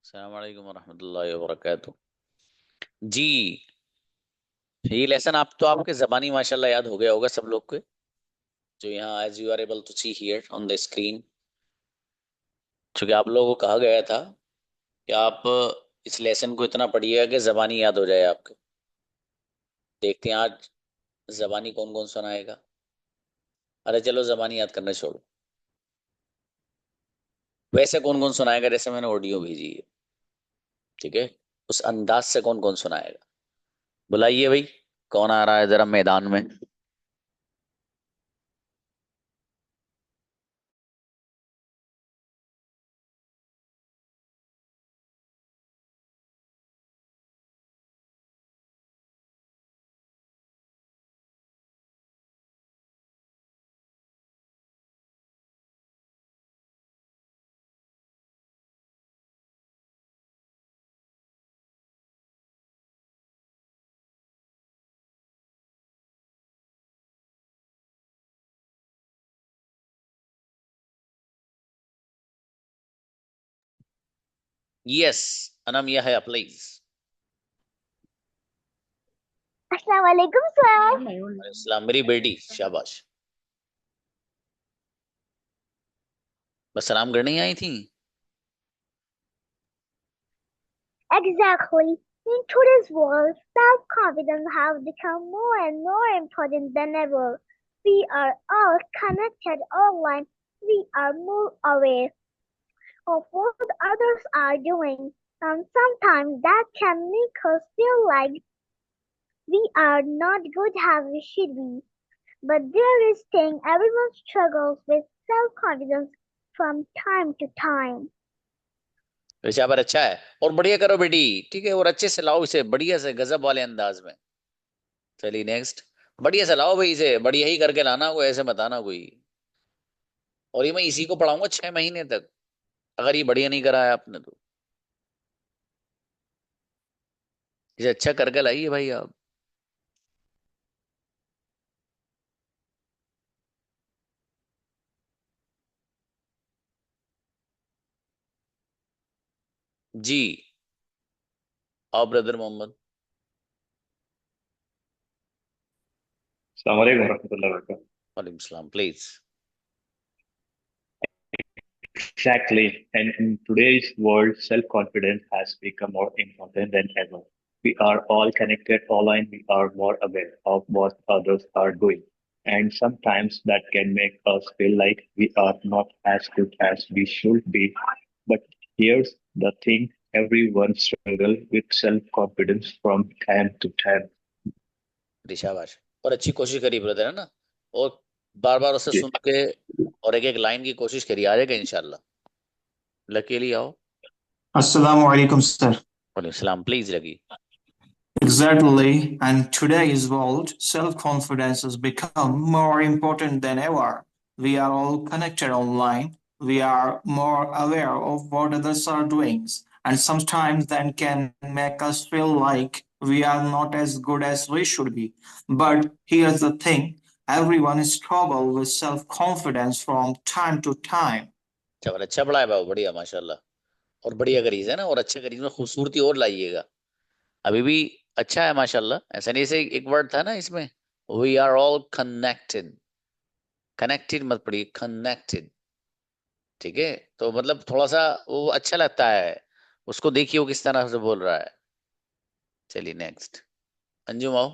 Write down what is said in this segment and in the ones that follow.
अस्सलाम वालेकुम वरहमतुल्लाहि वबरकातुह। जी, ये लेसन आप तो आपके जबानी माशाल्लाह याद हो गया होगा सब लोग के, जो यहाँ as you are able to see here on the screen. क्योंकि आप लोगों को कहा गया था कि आप इस लेसन को इतना पढ़िएगा कि जबानी याद हो जाए आपके। देखते हैं आज जबानी कौन कौन सुनाएगा। अरे चलो जबानी याद करना छोड़ो, वैसे कौन कौन सुनाएगा जैसे मैंने ऑडियो भेजी है। ठीक है, उस अंदाज से कौन कौन सुनाएगा। बुलाइए भाई, कौन आ रहा है जरा मैदान में। यस, अनम यह प्लीज। अस्सलाम वालेकुम सर। इस्लाम मेरी बेटी, शाबाश। बस सलाम करने ही आई थी। Exactly. In today's world, self-confidence has become more and more important than ever. We are all connected online. We are more aware of what others are doing, and sometimes that can make us feel like we are not good as we should be. But there is thing everyone struggles with self-confidence from time to time. वैसे पर अच्छा है, और बढ़िया करो बेटी। ठीक है, और अच्छे से लाओ इसे, बढ़िया से गजब वाले अंदाज में। चलिए नेक्स्ट। बढ़िया से लाओ भाई, इसे बढ़िया ही करके लाना, कोई ऐसे बताना कोई। और ये मैं इसी को पढ़ाऊंगा 6 महीने तक, अगर ये बढ़िया नहीं कराया आपने तो। इसे अच्छा करके लाइए भाई आप। जी, आओ ब्रदर मोहम्मद। अस्सलाम वालेकुम warahmatullahi wabarakatuh. वालेकुम सलाम please. Exactly. And in today's world, self-confidence has become more important than ever. We are all connected online. We are more aware of what others are doing. And sometimes that can make us feel like we are not as good as we should be. But here's the thing, everyone struggles with self-confidence from time to time. शाबाश, और अच्छी कोशिश करी brother, है ना। और बार बार उसे सुन के और एक एक लाइन की कोशिश करिए, आ जाएगा इंशाल्लाह। लकीली आओ। Assalamu alaikum, sir. वालेकुम सलाम प्लीज लगी। Exactly. And today's world, self-confidence has become more important than ever. We are all connected online. We are more aware of what others are doing. And sometimes that can make us feel like we are not as good as we should be. But here's the thing, everyone struggles with self-confidence from time to time. चलो अच्छा पढ़ा है बाबू, बढ़िया माशाल्लाह। और बढ़िया करी है ना, और अच्छा करी में खूबसूरती और लाइएगा। अभी भी अच्छा है माशाल्लाह। ऐसा नहीं, से एक वर्ड था ना इसमें, we are all connected. Connected मत पढ़िए, कनेक्टेड। ठीक है, तो मतलब थोड़ा सा वो अच्छा लगता है। उसको देखिए वो किस तरह से बोल रहा है। चलिए नेक्स्ट, अंजुम आओ।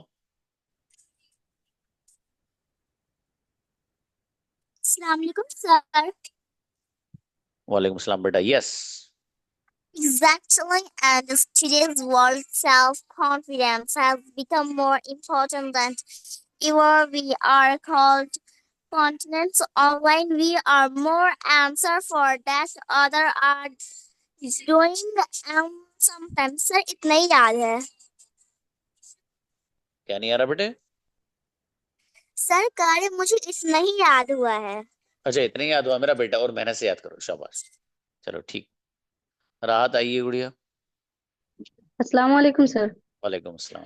अस्सलाम वालेकुम सर। वालेकुम सलाम बेटा, yes. Exactly, and today's world, self-confidence has become more important than ever. We are called continents online. We are more answer for that other are doing, and sometimes sir इतना ही याद है। क्या नहीं आ रहा बेटे। सर कार्य मुझे इतना ही याद हुआ है। अच्छा, इतना ही याद हुआ मेरा बेटा, और मेहनत से याद करो, शाबाश। चलो ठीक। राहत आइए गुड़िया। Assalamu alaikum, sir. वालेकुम सलाम।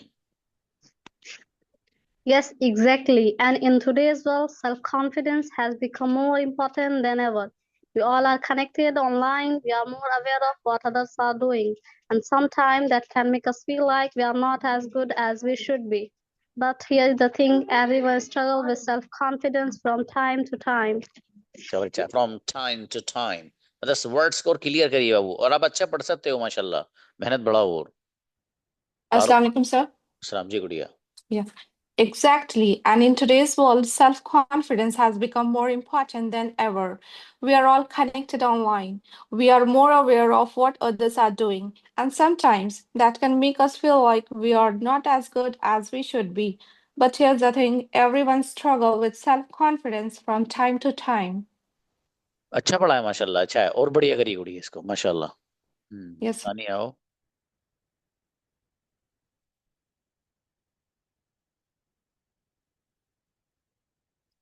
Yes, exactly. And in today's world, self-confidence has become more important than ever. We all are connected online. We are more aware of what others are doing. And sometimes that can make us feel like we are not as good as we should be. But here is the thing, everyone struggles with self-confidence from time to time. अच्छा बच्चा, from time to time, मतलब words को clear करिए बाबू, और आप अच्छा पढ़ सकते हो माशाल्लाह, मेहनत बढ़ाओ। और Assalamu alaikum, sir. सलाम जी गुड़िया। Yeah, exactly. And in today's world, self-confidence has become more important than ever. We are all connected online. We are more aware of what others are doing. And sometimes that can make us feel like we are not as good as we should be. But here's the thing, everyone struggles with self-confidence from time to time. अच्छा पढ़ा है माशाल्लाह, अच्छा है, और बढ़िया करिए गुड़िया इसको माशाल्लाह। Yes. सानी आओ।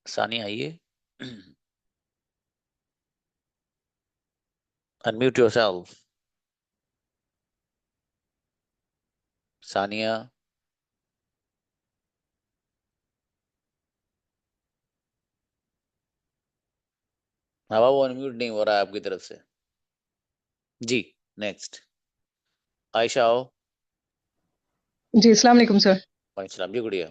सानी आइए। Unmute yourself. सानिया। हाँ वो अनम्यूट नहीं हो रहा है आपकी तरफ से जी। नेक्स्ट आयशा आओ। जी, अस्सलाम वालेकुम सर। वालेकुम सलाम जी गुड़िया।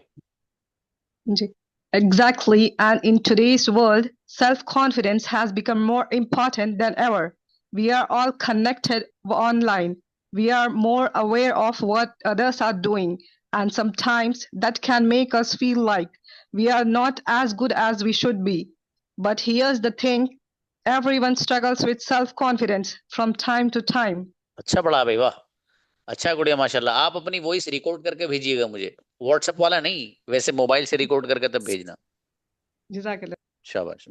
जी, exactly. And in today's world, self-confidence has become more important than ever. We are all connected online. We are more aware of what others are doing, and sometimes that can make us feel like we are not as good as we should be. But here's the thing, everyone struggles with self-confidence from time to time. अच्छा पढ़ा भाई, वाह, अच्छा गुड़िया माशाल्लाह। आप अपनी voice record करके भेजिएगा मुझे, व्हाट्सएप वाला नहीं, वैसे मोबाइल से रिकॉर्ड करके तब भेजना। Jazakallah. शाबाश।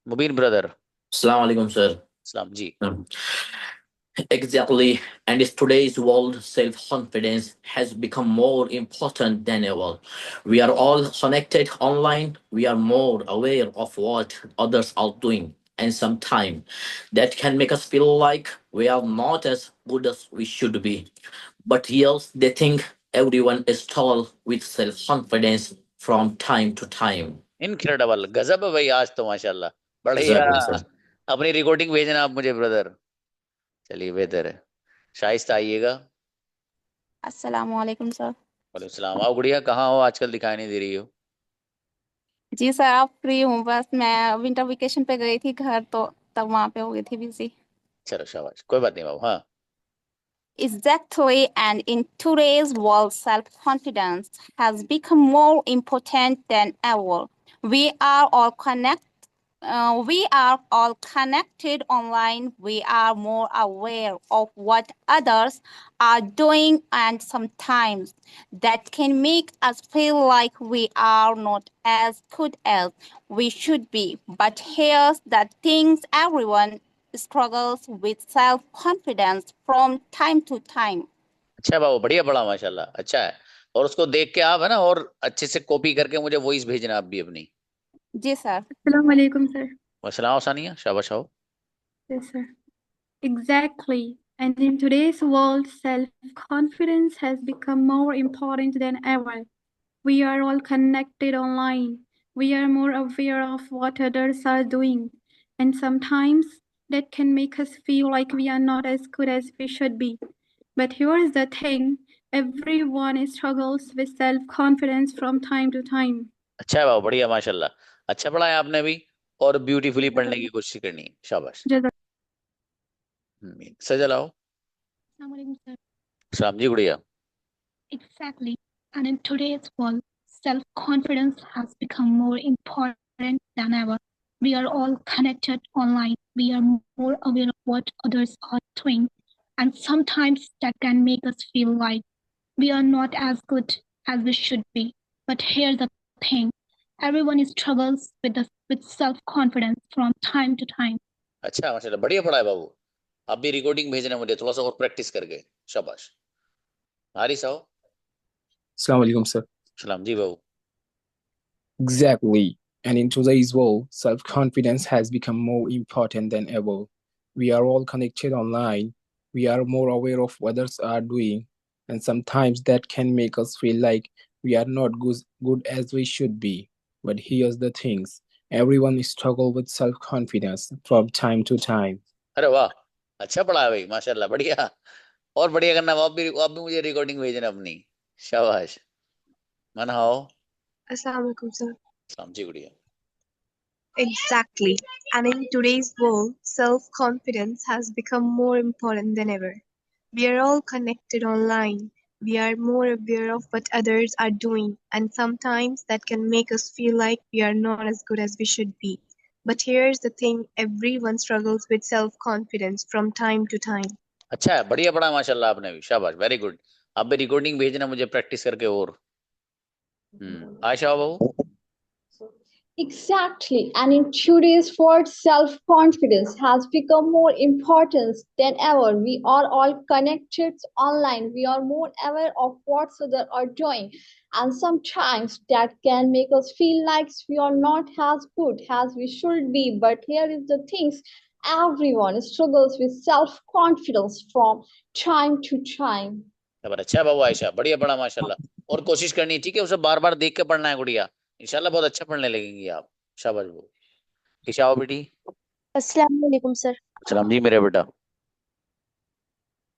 मुबीन ब्रदर। Assalamu alaikum, sir. सलाम जी। Exactly. And in today's world, self-confidence has become more important than ever. We are all connected online. We are more aware of what others are doing. And sometimes that can make us feel like we are not as good as we should be. But here's the thing, everyone is struggling with self-confidence from time to time. Incredible, गजब है भाई आज तो माशाल्लाह, बढ़िया। Exactly, sir. अपनी recording भेजना आप मुझे ब्रदर। चलिए बेहतर है। शाइस्ता आइएगा। अस्सलाम वालेकुम सर। वालेकुम सलाम। आओ गुड़िया, कहाँ हो आजकल, दिखाई नहीं दे रही हो। जी सर, आप फ्री हूँ, बस मैं विंटर वेकेशन पे गई थी घर, तो तब वहाँ पे हो गई थी बिजी। चलो शाबाश, कोई बात नहीं बाबू। हाँ Exactly, and in today's world, self-confidence has become more important than ever. We are all connected online. We are more aware of what others are doing, and sometimes that can make us feel like we are not as good as we should be. But here's the things, everyone struggles with self-confidence from time to time. अच्छा बाबू, बढ़िया पढ़ा माशाल्लाह, अच्छा है। और उसको देख के आप है ना, और अच्छे से कॉपी करके मुझे वॉइस भेजना आप भी अपनी। जी सर। Assalamu alaikum, sir. वसलाम सानिया, शाबाश आओ। Yes, sir. Exactly. And in today's world, self-confidence has become more important than ever. We are all connected online. We are more aware of what others are doing. And sometimes that can make us feel like we are not as good as we should be. But here's the thing, everyone struggles with self-confidence from time to time. अच्छा है बाबू, बढ़िया माशाल्लाह, अच्छा पढ़ा है आपने भी, और ब्यूटीफुली पढ़ने की कोशिश करनी है, शाबाश। सजल आओ। Assalamu alaikum, sir. सलाम जी गुड़िया। Exactly. And in today's world, self-confidence has become more important than ever. We are all connected online. We are more aware of what others are doing. And sometimes that can make us feel like we are not as good as we should be. But here's the thing. Everyone struggles with self-confidence from time to time. अच्छा माशाल्लाह, बढ़िया पढ़ा है बाबू। आप भी recording भेजना मुझे, थोड़ा सा और प्रैक्टिस करके, शाबाश। हारिस आओ। Assalamu alaikum, sir. सलाम जी बाबू। Exactly. And in today's world, self-confidence has become more important than ever. We are all connected online. We are more aware of what others are doing. And sometimes that can make us feel like we are not good as we should be. But here's the things. Everyone struggles with self-confidence from time to time. अरे वाह, अच्छा पढ़ा है भाई, माशाल्लाह, बढ़िया। और बढ़िया करना, आप भी मुझे रिकॉर्डिंग भेजना अपनी। शाबाश। मन हाओ। Assalamu alaikum, sir. सलाम जी, गुड़िया। Exactly. And in today's world, self confidence has become more important than ever. We are all connected online. We are more aware of what others are doing, and sometimes that can make us feel like we are not as good as we should be. But here's the thing, everyone struggles with self confidence from time to time. अच्छा है, बढ़िया पढ़ा माशाल्लाह आपने भी, शाबाश, very good. आप भी रिकॉर्डिंग भेजना मुझे प्रैक्टिस करके। और आयशा बाबू। Exactly. And in today's world, self confidence has become more important than ever. We are all connected online. We are more aware of what others are doing. And sometimes that can make us feel like we are not as good as we should be. But here is the things, everyone struggles with self confidence from time to time. अच्छा है बाबू, आयशा, बढ़िया पढ़ा माशाल्लाह। और कोशिश करनी है, ठीक है, उसे बार बार देख के पढ़ना है गुड़िया। इंशाल्लाह बहुत अच्छा पढ़ने लगेंगी आप। शाबाश बाबू। ईशा आओ बेटी। Assalamu alaikum, sir. सलाम जी मेरे बेटा।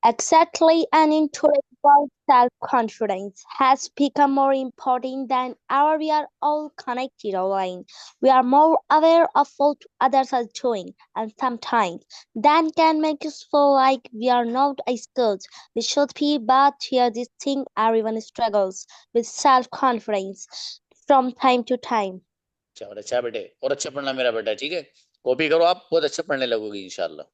Exactly, and in today's world, self-confidence has become more important than ever. We are all connected online. We are more aware of what others are doing, and sometimes that can make us feel like we are not as good we should be. But here, this thing, everyone struggles with self-confidence from time to time. अच्छा, और अच्छा बेटे, और अच्छा पढ़ना मेरा बेटा, ठीक है। कॉपी करो, आप बहुत अच्छा पढ़ने लगोगी इंशाल्लाह।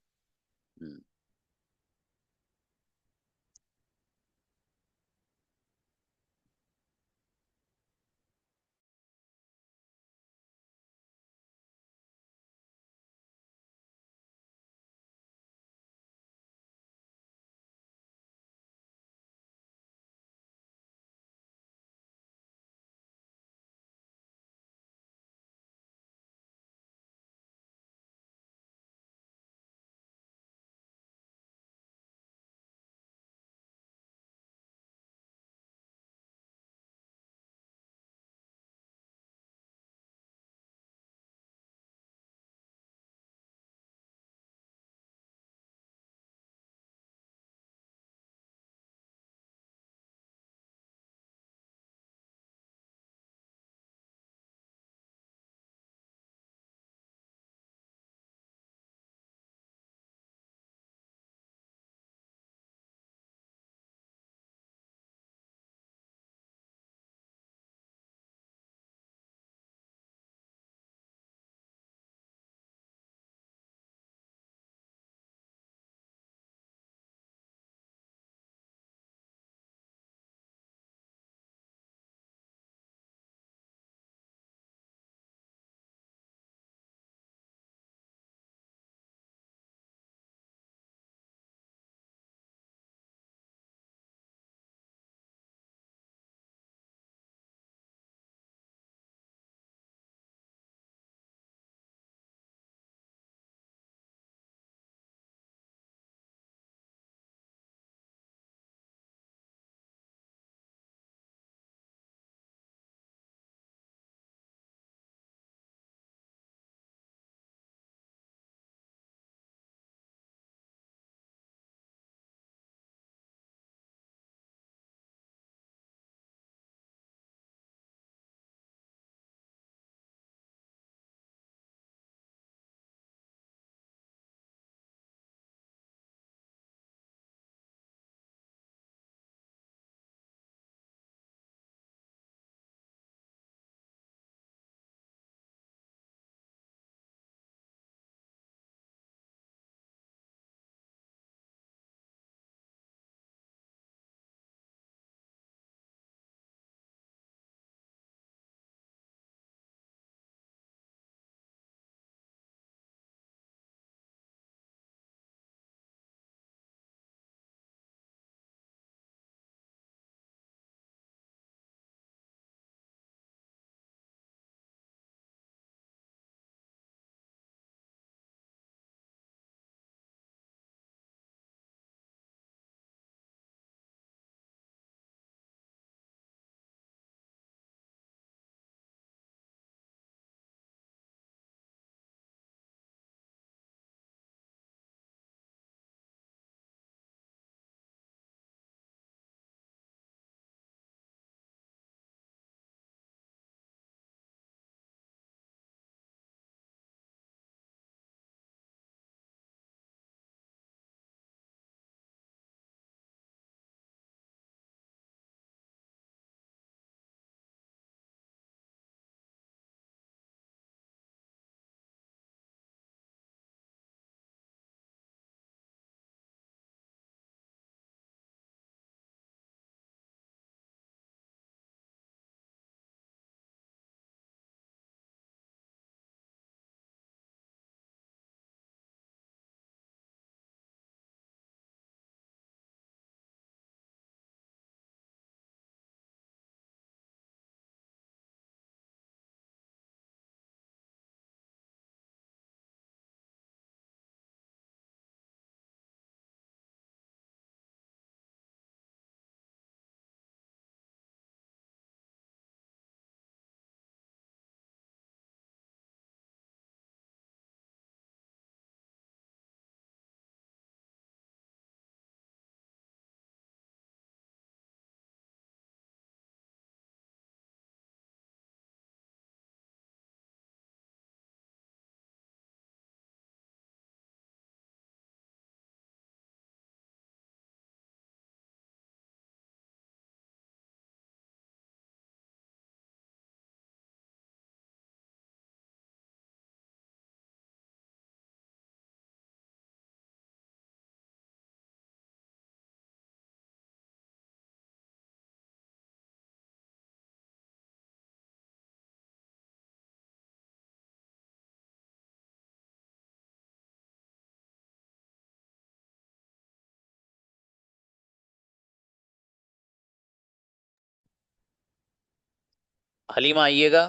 हलीमा आइएगा।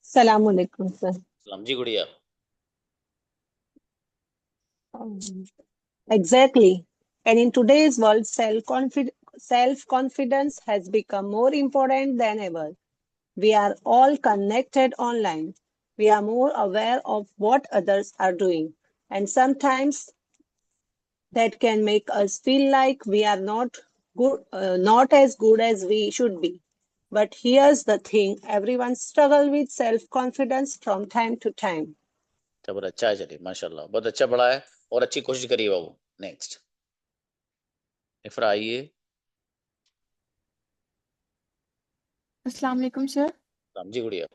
Assalamu alaikum, sir. सलाम जी गुड़िया। Exactly. And in today's world, self-confidence has become more important than ever. We are all connected online. We are more aware of what others are doing. And sometimes that can make us feel like we are not as good as we should be. But here's the thing, everyone struggles with self-confidence from time to time. बहुत अच्छा है, चलिए माशाल्लाह बहुत अच्छा पढ़ा है और अच्छी कोशिश करिए बाबू। नेक्स्ट इफ्रा आइए। Assalamu alaikum, sir. सलाम जी गुड़िया।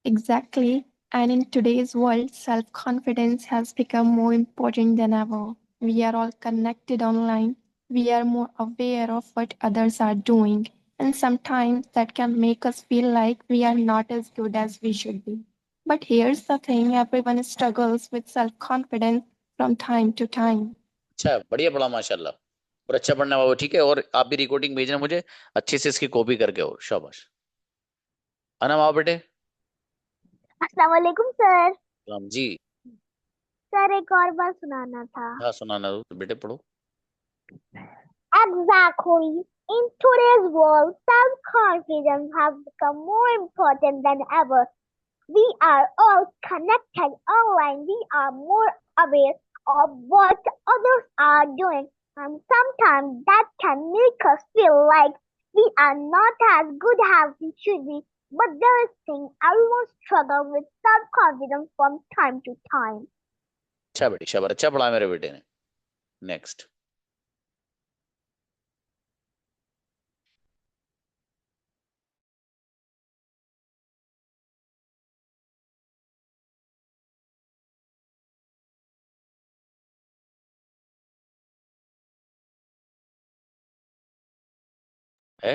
Exactly. And in today's world, self-confidence has become more important than ever. We are all connected online. We are more aware of what others are doing. And sometimes that can make us feel like we are not as good as we should be. But here's the thing, everyone struggles with self-confidence from time to time. अच्छा है, बढ़िया पढ़ा माशाल्लाह और अच्छा पढ़ना बाबू, ठीक है। और आप भी रिकॉर्डिंग भेजना मुझे अच्छे से, इसकी कॉपी करके हो। शाबाश। अनम आओ बेटे। अस्सलाम वालेकुम सर। सलाम जी। सर एक और बात सुनाना था। हाँ सुनाना दो तो बेटे पढ़ो। Exactly. In today's world, self-confidence has become more important than ever. We are all connected online. We are more aware of what others are doing. And sometimes that can make us feel like we are not as good as we should be. But there is thing, everyone struggles with self-confidence from time to time. अच्छा बेटी शाबाश, अच्छा पढ़ा मेरे बेटे ने। Next है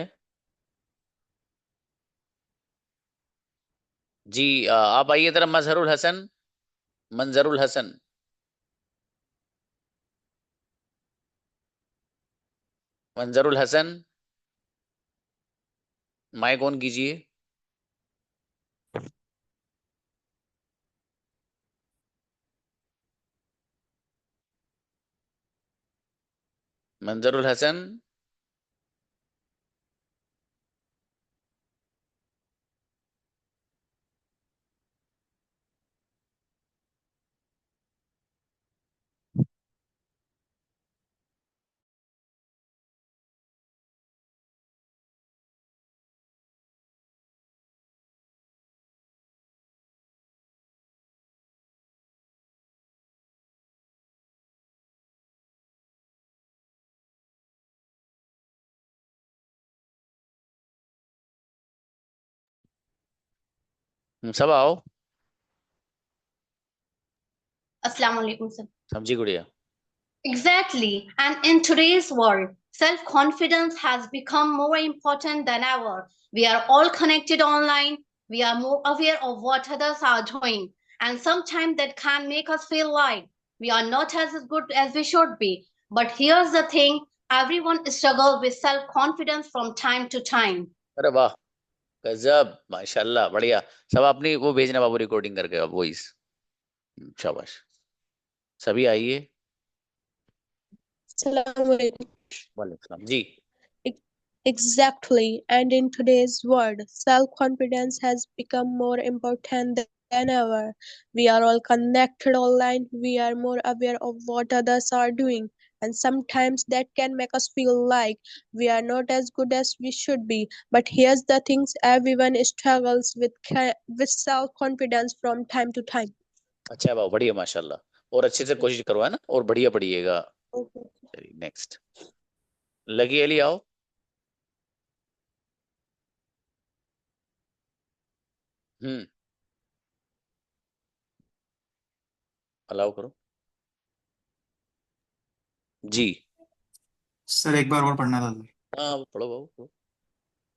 जी। आप आइए तरफ। मजहरुल हसन, मंजरुल हसन। मंजरुल हसन माइक ऑन कीजिए। मंजरुल हसन। सब आओ। Assalamu alaikum, sir. समझी गुड़िया। Exactly. And in today's world, self-confidence has become more important than ever. We are all connected online. We are more aware of what others are doing. And sometimes that can make us feel like we are not as good as we should be. But here's the thing, everyone struggles with self-confidence from time to time. अरे वाह, गजब, माशाल्लाह, बढ़िया। सब अपनी वो भेजना बाबू recording करके, वॉइस। शाबाश। सभी आइए। Assalamu alaikum. वालेकुम सलाम जी। Exactly. And in today's world, self-confidence has become more important than ever. We are all connected online. We are more aware of what others are doing. And sometimes that can make us feel like we are not as good as we should be. But here's the things, everyone struggles with self-confidence from time to time. अच्छा बाबू, बढ़िया माशाल्लाह। और अच्छे से कोशिश करो, है ना, और बढ़िया पढ़िएगा। चलिए नेक्स्ट लगी अली आओ। अलाउ करो जी। सर एक बार और पढ़ना था। हाँ पढ़ो बाबू।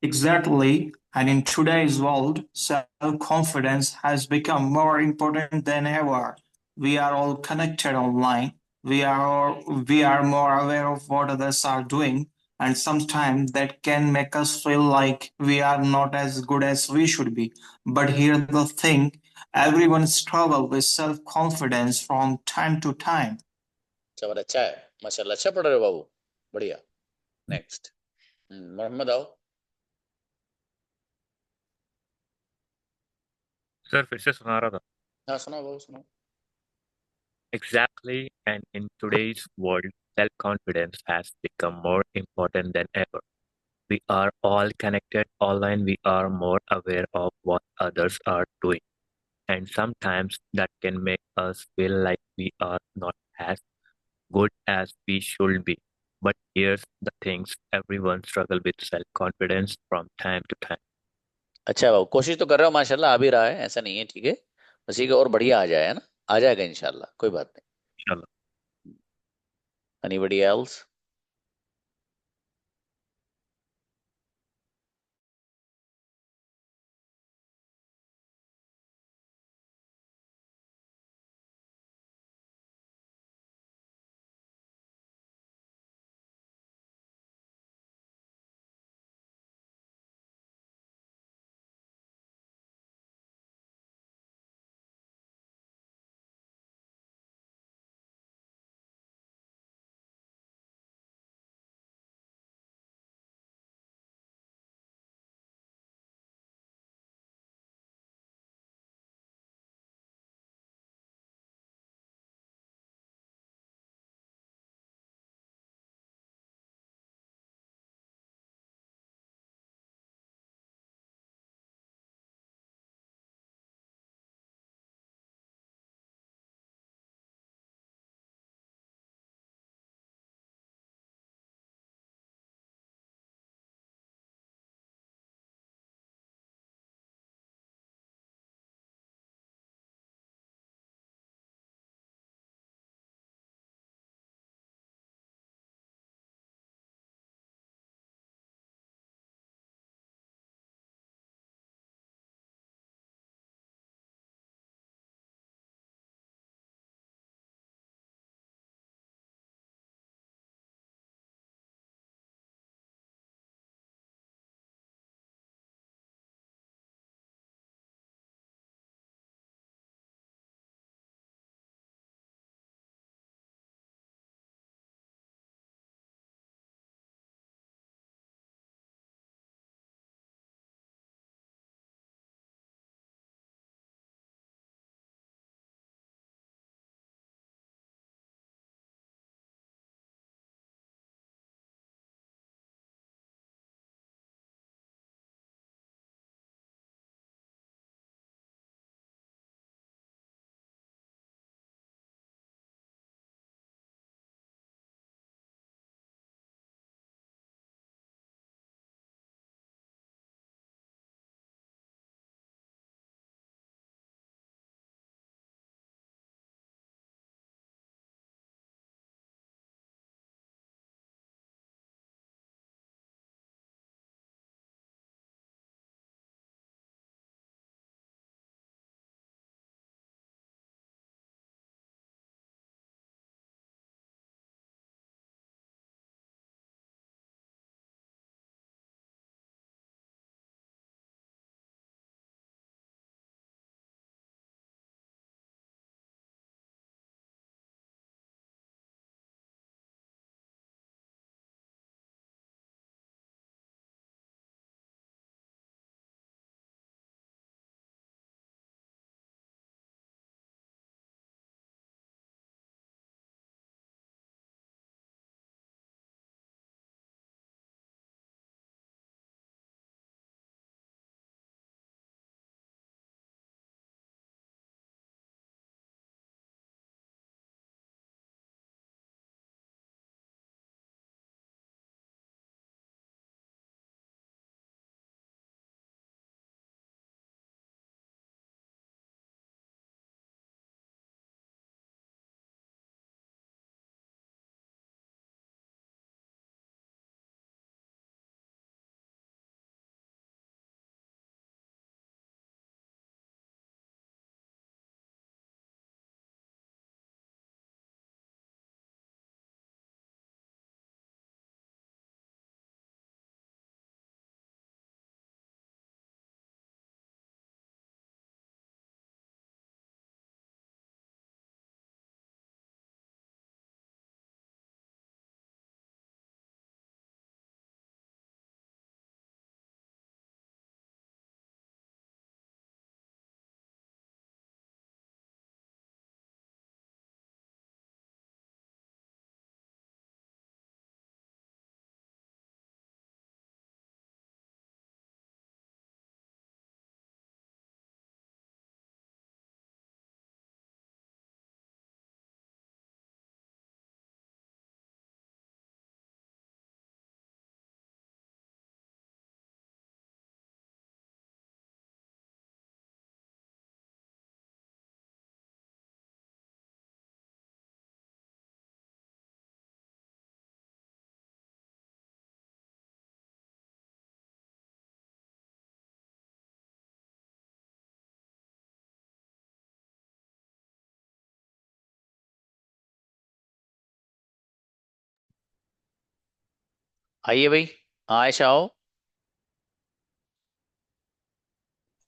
Exactly. And in today's world, self-confidence has become more important than ever. We are all connected online. We are more aware of what others are doing. and sometimes that can make us feel like we are not as good as we should be. But here's the thing, everyone struggles with self confidence from time to time. चलो अच्छा है माशाल्लाह अच्छा पढ़ रहे हो बाबू बढ़िया next Mohammad आओ सर फिर से सुना रहा था हाँ सुनाओ बाबू सुनाओ Exactly, and in today's world, self-confidence has become more important than ever. We are all connected online. We are more aware of what others are doing. And sometimes that can make us feel like we are not as good as we should be. But here's the things, everyone struggles with self-confidence from time to time. अच्छा बाबू कोशिश तो कर रहे हो माशाल्लाह आ भी रहा है ऐसा नहीं है ठीक है बस ये कि और बढ़िया आ जाए है ना आ जाएगा इंशाल्लाह कोई बात नहीं Inshallah. Anybody else? आइए भाई, आयशा आओ।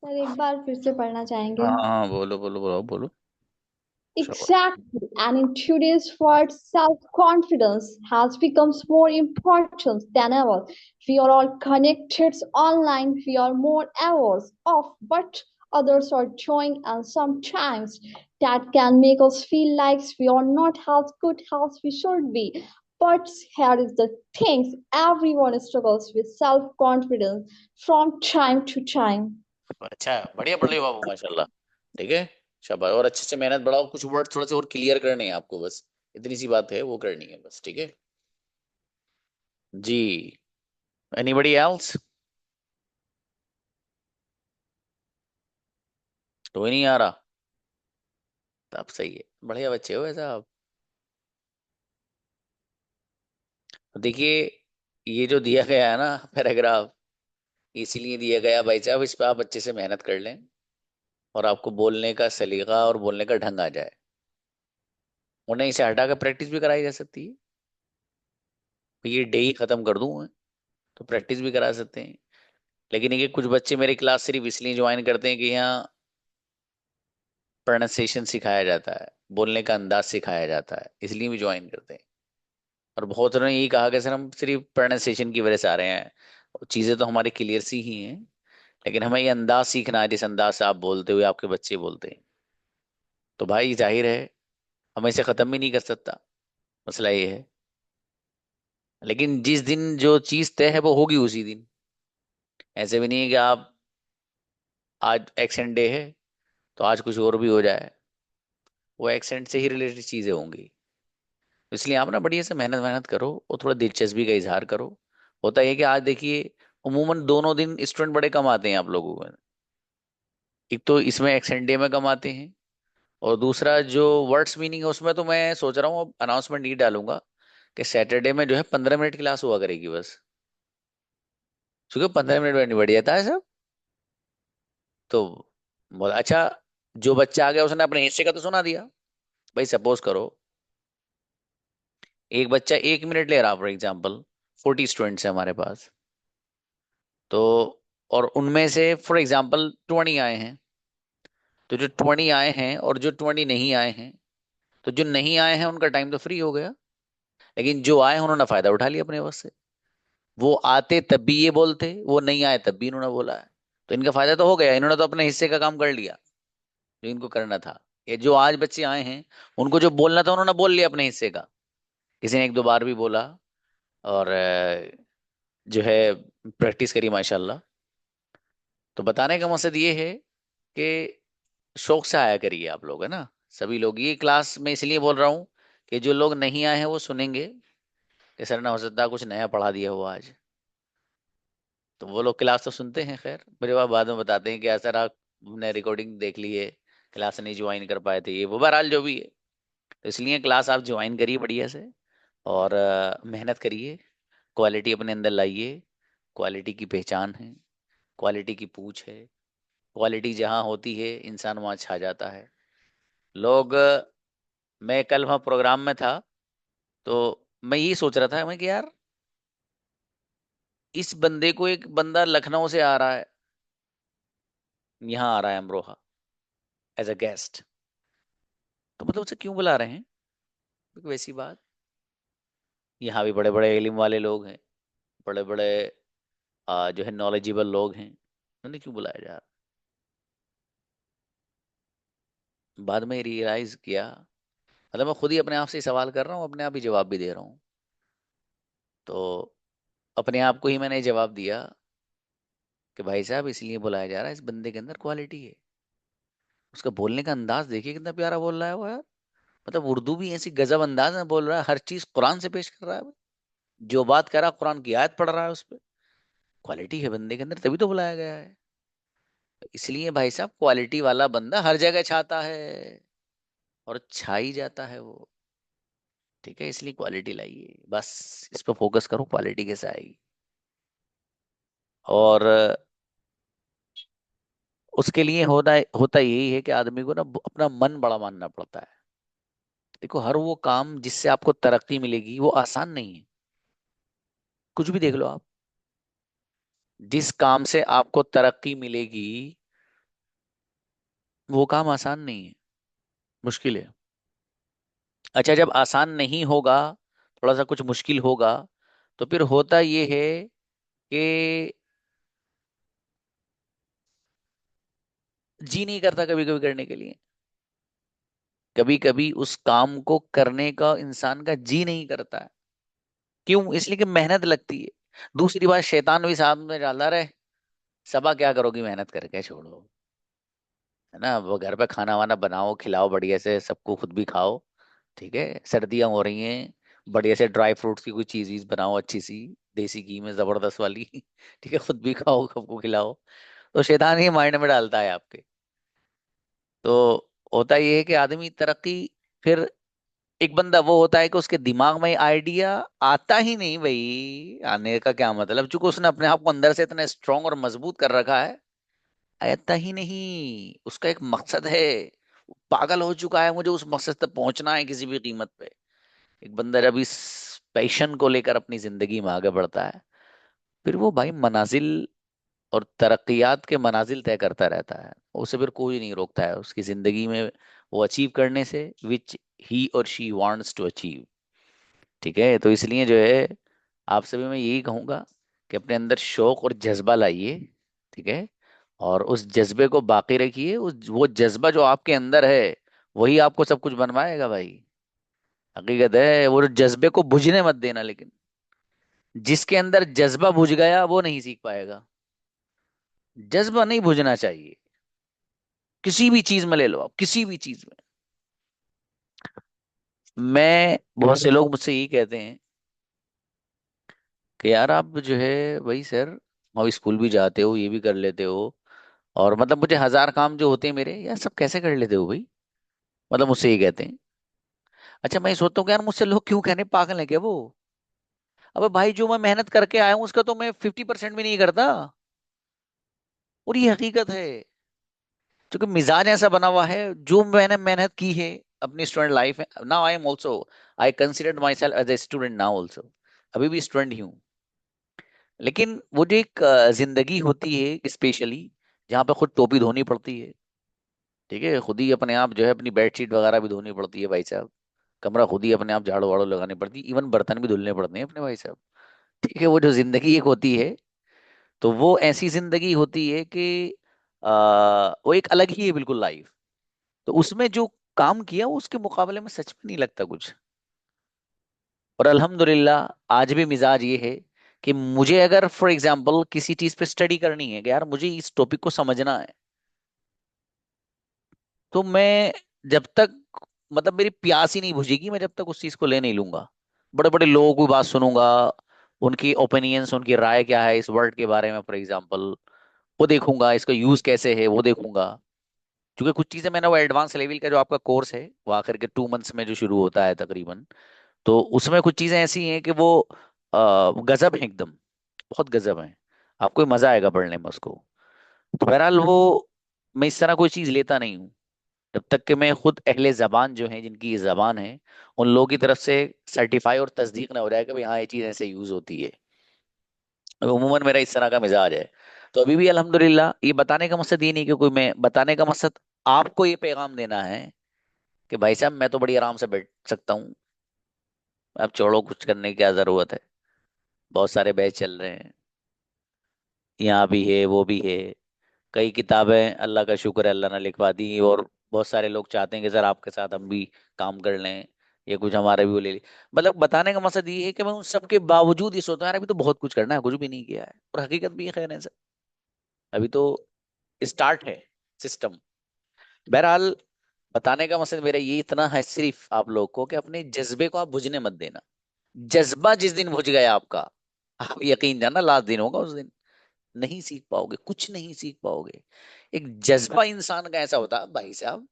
सर एक बार फिर से पढ़ना चाहेंगे? हाँ हाँ, बोलो बोलो बोलो बोलो। शाबाश। Exactly. And in today's world, self-confidence has become more important than ever. We are all connected online. We are more aware of what others are doing, and sometimes that can make us feel like we are not as good as we should be. But here is the thing: everyone struggles with self-confidence from time to time. अच्छा, बढ़िया पढ़ लियो बाबू, माशाल्लाह। ठीक है, शाबाश। और अच्छे से मेहनत बढ़ाओ, कुछ वर्ड थोड़े से और क्लियर करने हैं आपको, बस इतनी सी बात है, वो करनी है बस। ठीक है जी। Anybody else? कोई नहीं आ रहा? तब सही है, बढ़िया बच्चे हो ऐसा आप। देखिए, ये जो दिया गया है ना पैराग्राफ, इसीलिए दिया गया भाई साहब, इस पे आप अच्छे से मेहनत कर लें और आपको बोलने का सलीका और बोलने का ढंग आ जाए। वरना इसे हटा कर प्रैक्टिस भी कराई जा सकती है। ये डे ही खत्म कर दूं मैं, तो प्रैक्टिस भी करा सकते हैं। लेकिन ये कुछ बच्चे मेरी क्लास सिर्फ इसलिए ज्वाइन करते हैं कि यहाँ प्रोनाउंसिएशन सिखाया जाता है, बोलने का अंदाज सिखाया जाता है, इसलिए भी ज्वाइन करते हैं। और बहुत ने यही कहा कि सर हम सिर्फ प्रोनाउंसिएशन की वजह से आ रहे हैं, और चीज़ें तो हमारी क्लियर सी ही हैं, लेकिन हमें ये अंदाज सीखना है, जिस अंदाज से आप बोलते हुए आपके बच्चे बोलते हैं। तो भाई जाहिर है, हम इसे ख़त्म भी नहीं कर सकता, मसला ये है। लेकिन जिस दिन जो चीज़ तय है वो होगी उसी दिन। ऐसे भी नहीं है कि आप आज एक्सेंट डे है तो आज कुछ और भी हो जाए, वो एक्सेंट से ही रिलेटेड चीज़ें होंगी। इसलिए आप ना बढ़िया से मेहनत मेहनत करो और थोड़ा दिलचस्पी का इजहार करो। होता है कि आज देखिए, उमूमन दोनों दिन स्टूडेंट बड़े कम आते हैं आप लोगों में। एक तो इसमें एक्सेंट डे में कम आते हैं, और दूसरा जो वर्ड्स मीनिंग है उसमें तो मैं सोच रहा हूँ अब अनाउंसमेंट ये डालूंगा कि सैटरडे में जो है 15 मिनट क्लास हुआ करेगी बस, क्योंकि 15 मिनट में निबट जाता है सब। तो बहुत अच्छा, जो बच्चा आ गया उसने अपने हिस्से का तो सुना दिया। भाई सपोज करो एक बच्चा 1 मिनट ले रहा, फॉर एग्जाम्पल 40 स्टूडेंट्स है हमारे पास, तो और उनमें से फॉर एग्जाम्पल 20 आए हैं, तो जो 20 आए हैं और जो 20 नहीं आए हैं, तो जो नहीं आए हैं उनका टाइम तो फ्री हो गया, लेकिन जो आए हैं उन्होंने फायदा उठा लिया अपने बस से। वो आते तब भी ये बोलते, वो नहीं आए तब भी इन्होंने बोला है, तो इनका फायदा तो हो गया, इन्होंने तो अपने हिस्से का काम कर लिया जो इनको करना था। ये जो आज बच्चे आए हैं, उनको जो बोलना था उन्होंने बोल लिया अपने हिस्से का। किसी ने 1-2 बार भी बोला, और जो है प्रैक्टिस करी माशाल्लाह। तो बताने का मकसद ये है कि शौक से आया करिए आप लोग, है ना। सभी लोग ये क्लास में इसलिए बोल रहा हूँ कि जो लोग नहीं आए हैं वो सुनेंगे कि सर ने हो सकता है कुछ नया पढ़ा दिया हो आज, तो वो लोग क्लास तो सुनते हैं, खैर मेरे पास बाद में बताते हैं कि सर आपने रिकॉर्डिंग देख ली है, क्लास नहीं ज्वाइन कर पाए थे, ये वो बहरहाल जो भी है। तो इसलिए क्लास आप ज्वाइन करिए बढ़िया से, और मेहनत करिए, क्वालिटी अपने अंदर लाइए। क्वालिटी की पहचान है, क्वालिटी की पूछ है। क्वालिटी जहाँ होती है इंसान वहाँ छा जाता है। लोग मैं कल वहाँ प्रोग्राम में था, तो मैं यही सोच रहा था मैं कि यार इस बंदे को, एक बंदा लखनऊ से आ रहा है, यहाँ आ रहा है अमरोहा एज अ गेस्ट, तो मतलब उसे क्यों बुला रहे हैं? क्योंकि वैसी बात, यहाँ भी बड़े बड़े इल्म वाले लोग हैं, बड़े बड़े जो है नॉलेजेबल लोग हैं, उन्हें क्यों बुलाया जा रहा? बाद में रियलाइज किया, मतलब मैं खुद ही अपने आप से ही सवाल कर रहा हूँ, अपने आप ही जवाब भी दे रहा हूँ। तो अपने आप को ही मैंने जवाब दिया कि भाई साहब इसलिए बुलाया जा रहा है, इस बंदे के अंदर क्वालिटी है। उसका बोलने का अंदाज देखिए कितना प्यारा बोल रहा है वो यार। मतलब उर्दू भी ऐसी गजब अंदाज में बोल रहा है, हर चीज कुरान से पेश कर रहा है भाई। जो बात कर रहा है कुरान की आयत पढ़ रहा है उस पर। क्वालिटी है बंदे के अंदर, तभी तो बुलाया गया है। इसलिए भाई साहब क्वालिटी वाला बंदा हर जगह छाता है, और छा ही जाता है वो। ठीक है, इसलिए क्वालिटी लाइए, बस इस पर फोकस करो, क्वालिटी कैसे आएगी। और उसके लिए होता होता यही है कि आदमी को ना अपना मन बड़ा मानना पड़ता है। देखो, हर वो काम जिससे आपको तरक्की मिलेगी वो आसान नहीं है। कुछ भी देख लो आप, जिस काम से आपको तरक्की मिलेगी वो काम आसान नहीं है, मुश्किल है। अच्छा, जब आसान नहीं होगा, थोड़ा सा कुछ मुश्किल होगा, तो फिर होता ये है कि जी नहीं करता कभी कभी करने के लिए। कभी कभी उस काम को करने का इंसान का जी नहीं करता है। क्यों? इसलिए कि मेहनत लगती है। दूसरी बात, शैतान भी साथ में डालता रहे, सबा क्या करोगी मेहनत करके, छोड़ो, है ना, वो घर पे खाना वाना बनाओ, खिलाओ बढ़िया से, सबको खुद भी खाओ। ठीक है, सर्दियां हो रही हैं, बढ़िया से ड्राई फ्रूट्स की कोई चीज वीज बनाओ अच्छी सी, देसी घी में जबरदस्त वाली ठीक है, खुद भी खाओ, सबको खिलाओ। तो शैतान ही माइंड में डालता है आपके। तो होता ये है कि आदमी तरक्की, फिर एक बंदा वो होता है कि उसके दिमाग में आइडिया आता ही नहीं भाई, आने का क्या मतलब, चूंकि उसने अपने आप को अंदर से इतना स्ट्रांग और मजबूत कर रखा है, आता ही नहीं। उसका एक मकसद है, पागल हो चुका है, मुझे उस मकसद तक पहुंचना है किसी भी कीमत पे। एक बंदा जब इस पैशन को लेकर अपनी जिंदगी में आगे बढ़ता है, फिर वो भाई मनाजिल और तरक्कियात के मनाजिल तय करता रहता है। उसे फिर कोई नहीं रोकता है उसकी जिंदगी में वो अचीव करने से, विच ही और शी वांट्स टू अचीव। ठीक है, तो इसलिए जो है, आपसे भी मैं यही कहूंगा कि अपने अंदर शौक और जज्बा लाइए। ठीक है, और उस जज्बे को बाकी रखिए। उस वो जज्बा जो आपके अंदर है, वही आपको सब कुछ बनवाएगा भाई। हकीकत है, वो जो जज्बे को बुझने मत देना। लेकिन जिसके अंदर जज्बा बुझ गया वो नहीं सीख पाएगा। जज्बा नहीं बुझना चाहिए, किसी भी चीज में ले लो आप, किसी भी चीज में। मैं, बहुत से लोग मुझसे यही कहते हैं कि यार आप जो है, भाई सर, आप स्कूल भी जाते हो, ये भी कर लेते हो, और मतलब मुझे हजार काम जो होते हैं मेरे, यार सब कैसे कर लेते हो भाई? मतलब मुझसे ये कहते हैं। अच्छा, मैं सोचता हूँ कि यार मुझसे लोग क्यों कहने, पागल है क्या वो? अबे भाई, जो मैं मेहनत करके आया हूँ उसका तो मैं 50% भी नहीं करता। और ये हकीकत है, क्योंकि मिजाज ऐसा बना हुआ है, जो मैंने मेहनत की है अपनी स्टूडेंट लाइफ में। Now I am also, I consider myself as a student now also, अभी भी स्टूडेंट ही हूँ। लेकिन वो जो एक जिंदगी होती है स्पेशली, जहाँ पे खुद टोपी धोनी पड़ती है, ठीक है, खुद ही अपने आप जो है अपनी बेडशीट वगैरह भी धोनी पड़ती है भाई साहब, कमरा खुद ही अपने आप झाड़ू वाड़ू लगानी पड़ती है, इवन बर्तन भी धुलने पड़ते हैं अपने भाई साहब। ठीक है, वो जो जिंदगी एक होती है, तो वो ऐसी जिंदगी होती है कि वो एक अलग ही है बिल्कुल लाइफ। तो उसमें जो काम किया वो उसके मुकाबले में सच में नहीं लगता कुछ। और अल्हम्दुलिल्लाह आज भी मिजाज ये है कि मुझे अगर फॉर एग्जांपल किसी चीज पे स्टडी करनी है कि यार मुझे इस टॉपिक को समझना है, तो मैं जब तक, मतलब मेरी प्यास ही नहीं बुझेगी, मैं जब तक उस चीज को ले नहीं लूंगा। बड़े बड़े लोगों की बात सुनूंगा, उनकी ओपिनियंस, उनकी राय क्या है इस वर्ड के बारे में फॉर एग्जांपल, वो देखूंगा, इसका यूज कैसे है वो देखूंगा। क्योंकि कुछ चीजें मैंने, वो एडवांस लेवल का जो आपका कोर्स है वो आखिर के 2 मंथ्स में जो शुरू होता है तकरीबन, तो उसमें कुछ चीजें ऐसी हैं कि वो गजब है एकदम, बहुत गजब है। आपको मजा आएगा पढ़ने में उसको। तो बहरहाल वो, मैं इस तरह कोई चीज लेता नहीं हूँ जब तक कि मैं खुद अहले जबान जो है, जिनकी ये जबान है, उन लोगों की तरफ से सर्टिफाई और तस्दीक ना हो जाए कि भाई हाँ ये चीज ऐसे यूज होती है। उमूमन मेरा इस तरह का मिजाज है। तो अभी भी अल्हम्दुलिल्लाह, ये बताने का मकसद ये नहीं कि कोई, मैं बताने का मकसद आपको ये पैगाम देना है कि भाई साहब मैं तो बड़ी आराम से बैठ सकता हूँ, अब छोड़ो, कुछ करने की क्या जरूरत है, बहुत सारे बैच चल रहे हैं, यहाँ भी है वो भी है, कई किताबें अल्लाह का शुक्र है अल्लाह ने लिखवा दी, और बहुत सारे लोग चाहते हैं कि सर आपके साथ हम भी काम कर लें, ये कुछ हमारे भी वो ले ली। मतलब बताने का मकसद ये है कि मैं उन सब के बावजूद ये सोचता हूँ यार अभी तो बहुत कुछ करना है, कुछ भी नहीं किया है, और हकीकत भी है, खैर है सर, अभी तो स्टार्ट है सिस्टम। बहरहाल, बताने का मकसद मेरा ये इतना है सिर्फ आप लोग को, कि अपने जज्बे को आप बुझने मत देना। जज्बा जिस दिन बुझ गया आपका, आप यकीन जाना लास्ट दिन होगा उस दिन, नहीं सीख पाओगे, कुछ नहीं सीख पाओगे। एक जज्बा इंसान का ऐसा होता है भाई साहब,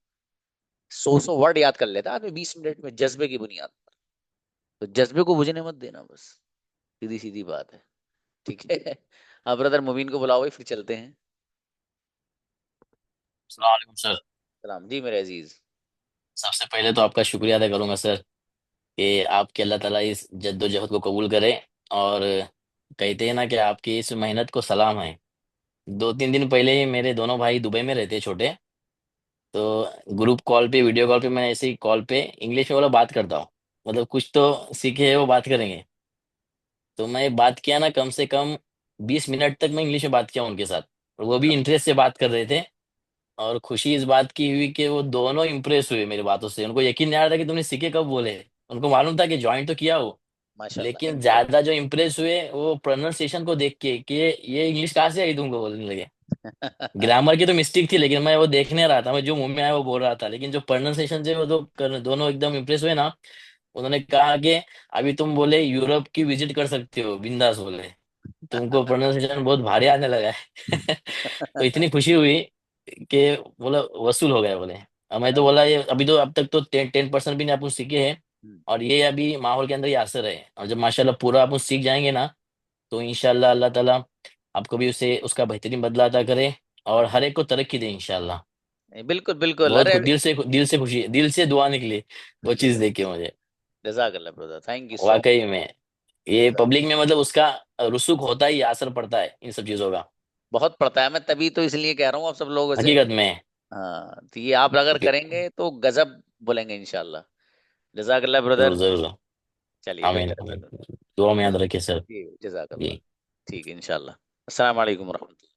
100 100 वर्ड याद कर लेता है आदमी 20 मिनट में, जज्बे की बुनियाद पर। तो जज्बे को बुझने मत देना, बस सीधी सीधी बात है। ठीक है, हाँ ब्रदर, मुबीन को बुलाओ भाई, फिर चलते हैं। अस्सलाम वालेकुम सर। सलाम जी मेरे अजीज। सबसे पहले तो आपका शुक्रिया अदा करूंगा सर, कि आपके अल्लाह ताला इस जद्दोजहद को कबूल करे, और कहते हैं ना कि आपकी इस मेहनत को सलाम है। 2-3 दिन पहले ही मेरे दोनों भाई दुबई में रहते हैं, छोटे। तो ग्रुप कॉल पे, वीडियो कॉल पे, मैं ऐसे ही कॉल पे इंग्लिश में वाला बात करता हूँ। मतलब कुछ तो सीखे है वो बात करेंगे। तो मैं बात किया ना, कम से कम 20 मिनट तक मैं इंग्लिश में बात किया उनके साथ। और वो भी इंटरेस्ट से बात कर रहे थे। और खुशी इस बात की हुई कि वो दोनों इंप्रेस हुए मेरी बातों से। उनको यकीन नहीं आ रहा था कि तुमने सीखे कब बोले। उनको मालूम था कि ज्वाइन तो किया हो, माशाल्लाह। लेकिन ज्यादा जो इम्प्रेस हुए वो प्रोनाउंसिएशन को देख के कि ये इंग्लिश कहाँ से आई तुमको बोलने लगे। ग्रामर की तो मिस्टेक थी, लेकिन मैं वो देखने रहा था, मैं जो मुंह में आया वो बोल रहा था। लेकिन जो प्रोनाउंसिएशन से वो दोनों एकदम इम्प्रेस हुए ना। उन्होंने कहा कि अभी तुम बोले यूरोप की विजिट कर सकते हो बिंदास बोले, तुमको प्रोनाउंसिएशन बहुत भारी आने लगा है। तो इतनी खुशी हुई कि बोला वसूल हो गया बोले। अब मैं तो बोला ये अभी तो अब तक तो 10% भी नहीं अपन सीखे हैं। और ये अभी माहौल के अंदर ये असर है, और जब माशाल्लाह पूरा अपन सीख जाएंगे ना, तो इंशाल्लाह अल्लाह ताला आपको भी उसे उसका बेहतरीन बदला अता करे। और हर एक को तरक्की दे इंशाल्लाह। बिल्कुल बिल्कुल। बहुत अरे दिल से खुशी, दिल से दुआ निकली वो चीज देख के मुझे। जज़ाकल्लाह ब्रदर, थैंक यू सो वाकई में ये मच। पब्लिक में मतलब उसका रुसूख होता ही, असर पड़ता है इन सब चीजों का। बहुत पड़ता है, मैं तभी तो इसलिए कह रहा हूँ आप सब लोगों से। हकीकत में। हाँ, तो ये आप अगर करेंगे तो गजब बोलेंगे इंशाल्लाह। जज़ाकल्लाह जरूर ब्रदर। जरूर। चलिए आमीन बेहतर है आमीन। ब्रदर। दुआ में याद रखिए सर। जी जज़ाकल्लाह। जी। ठीक है इंशाल्लाह। अस्सलाम वालेकुम रहमतुल्लाह।